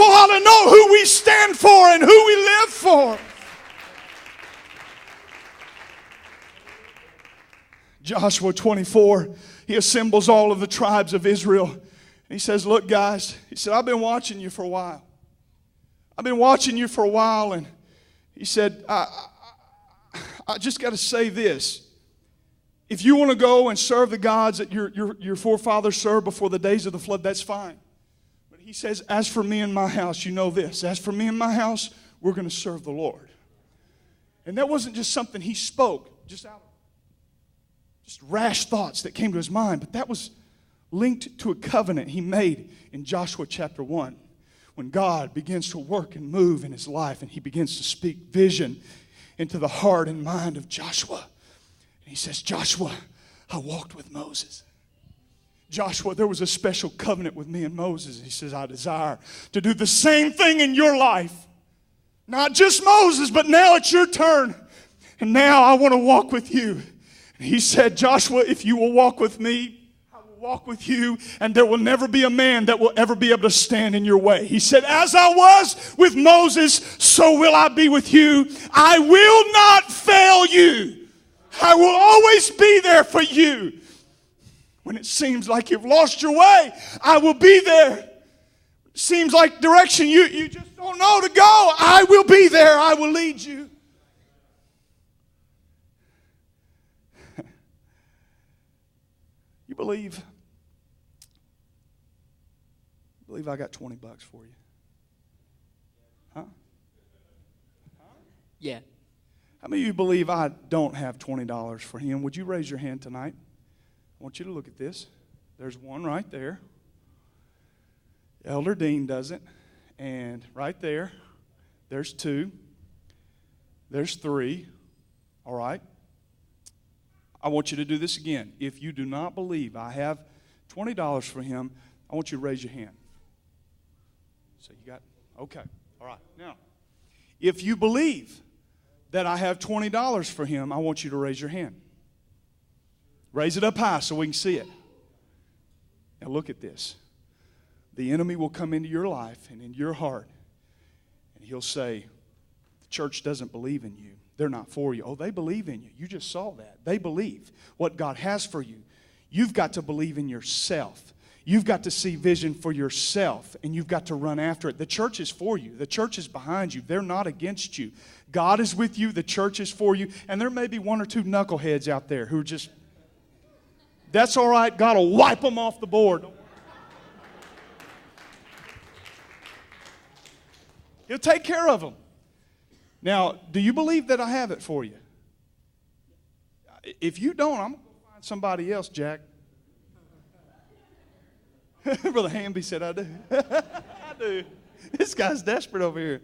People ought to know who we stand for and who we live for. Joshua 24, he assembles all of the tribes of Israel. And he says, look, guys, he said, I've been watching you for a while. I've been watching you for a while. And he said, I just got to say this. If you want to go and serve the gods that your forefathers served before the days of the flood, that's fine. But he says, as for me and my house, you know this. As for me and my house, we're going to serve the Lord. And that wasn't just something he spoke, just rash thoughts that came to his mind. But that was linked to a covenant he made in Joshua chapter 1. When God begins to work and move in his life and he begins to speak vision into the heart and mind of Joshua. And he says, Joshua, I walked with Moses. Joshua, there was a special covenant with me and Moses. He says, I desire to do the same thing in your life. Not just Moses, but now it's your turn. And now I want to walk with you. And he said, Joshua, if you will walk with me, I will walk with you, and there will never be a man that will ever be able to stand in your way. He said, as I was with Moses, so will I be with you. I will not fail you. I will always be there for you. When it seems like you've lost your way, I will be there. It seems like direction you just don't know to go. I will be there. I will lead you. You believe I got $20 for you? Huh? Yeah. How many of you believe I don't have $20 for him? Would you raise your hand tonight? I want you to look at this. There's one right there. Elder Dean doesn't. And right there, there's two. There's three. All right? I want you to do this again. If you do not believe I have $20 for him, I want you to raise your hand. So you got, okay. All right. Now, if you believe that I have $20 for him, I want you to raise your hand. Raise it up high so we can see it. Now look at this. The enemy will come into your life and in your heart, and he'll say, the church doesn't believe in you. They're not for you. Oh, they believe in you. You just saw that. They believe what God has for you. You've got to believe in yourself. You've got to see vision for yourself, and you've got to run after it. The church is for you. The church is behind you. They're not against you. God is with you. The church is for you. And there may be one or two knuckleheads out there who are just, that's all right. God will wipe them off the board. He'll take care of them. Now, do you believe that I have it for you? If you don't, I'm going to go find somebody else, Jack. Brother Hamby said, I do. I do. This guy's desperate over here.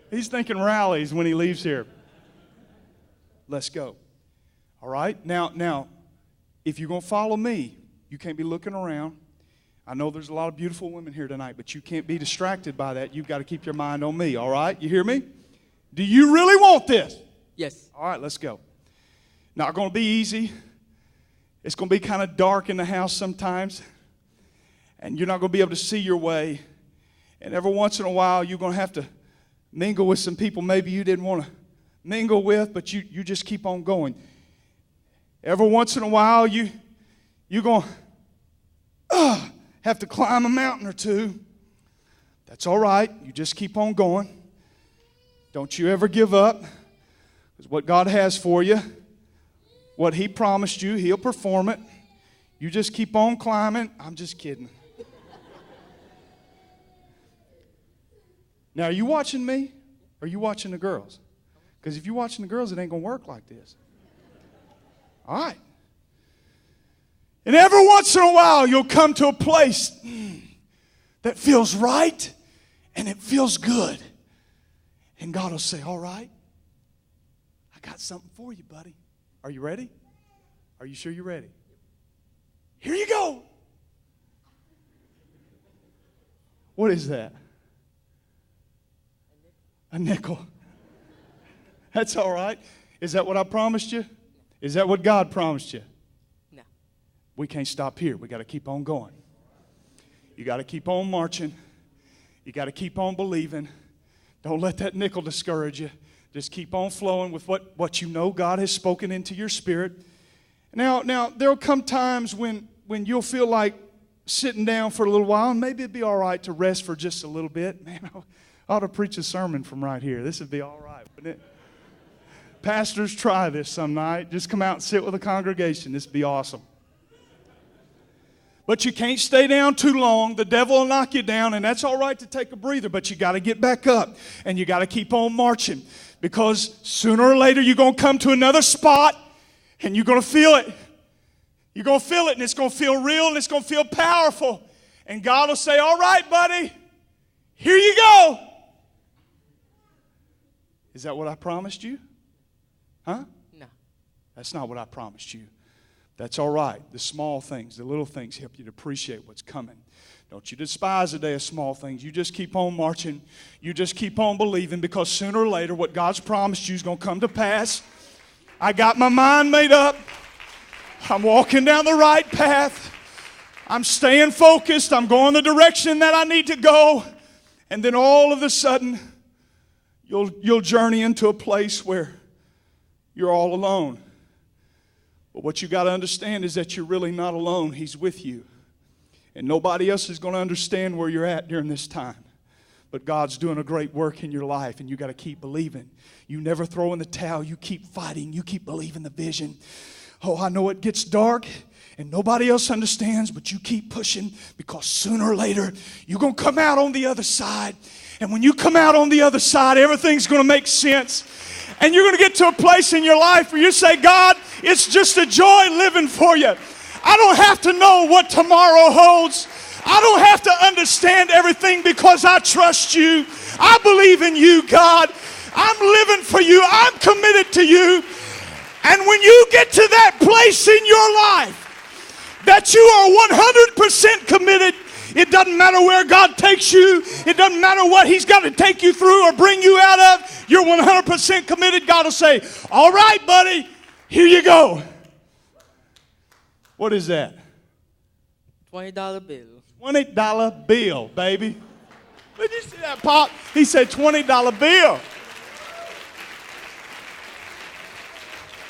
He's thinking rallies when he leaves here. Let's go. All right? Now, if you're going to follow me, you can't be looking around. I know there's a lot of beautiful women here tonight, but you can't be distracted by that. You've got to keep your mind on me, all right? You hear me? Do you really want this? Yes. All right, let's go. Not going to be easy. It's going to be kind of dark in the house sometimes. And you're not going to be able to see your way. And every once in a while, you're going to have to mingle with some people maybe you didn't want to mingle with, but you just keep on going. Every once in a while, you're going to have to climb a mountain or two. That's all right. You just keep on going. Don't you ever give up. Because what God has for you, what He promised you, He'll perform it. You just keep on climbing. I'm just kidding. Now, are you watching me or are you watching the girls? Because if you're watching the girls, it ain't going to work like this. All right. And every once in a while, you'll come to a place that feels right and it feels good. And God will say, all right, I got something for you, buddy. Are you ready? Are you sure you're ready? Here you go. What is that? A nickel. That's all right. Is that what I promised you? Is that what God promised you? No. We can't stop here. We got to keep on going. You got to keep on marching. You got to keep on believing. Don't let that nickel discourage you. Just keep on flowing with what you know God has spoken into your spirit. Now there'll come times when you'll feel like sitting down for a little while, and maybe it'd be all right to rest for just a little bit. Man, I ought to preach a sermon from right here. This would be all right, wouldn't it? Pastors, try this some night. Just come out and sit with a congregation. This would be awesome. But you can't stay down too long. The devil will knock you down, and that's all right to take a breather, but you got to get back up, and you got to keep on marching, because sooner or later you're going to come to another spot, and you're going to feel it. You're going to feel it, and it's going to feel real, and it's going to feel powerful. And God will say, all right, buddy, here you go. Is that what I promised you? Huh? No. That's not what I promised you. That's all right. The small things, the little things help you to appreciate what's coming. Don't you despise a day of small things. You just keep on marching. You just keep on believing, because sooner or later what God's promised you is going to come to pass. I got my mind made up. I'm walking down the right path. I'm staying focused. I'm going the direction that I need to go. And then all of a sudden, you'll journey into a place where you're all alone. But what you got to understand is that you're really not alone. He's with you. And nobody else is going to understand where you're at during this time. But God's doing a great work in your life, and you got to keep believing. You never throw in the towel. You keep fighting. You keep believing the vision. Oh, I know it gets dark and nobody else understands, but you keep pushing, because sooner or later you're going to come out on the other side. And when you come out on the other side, everything's going to make sense. And you're going to get to a place in your life where you say, God, it's just a joy living for you. I don't have to know what tomorrow holds. I don't have to understand everything, because I trust you. I believe in you, God. I'm living for you. I'm committed to you. And when you get to that place in your life that you are 100% committed, it doesn't matter where God takes you. It doesn't matter what He's got to take you through or bring you out of. You're 100% committed. God will say, all right, buddy, here you go. What is that? $20 bill. $20 bill, baby. Did you see that, Pop? He said $20 bill.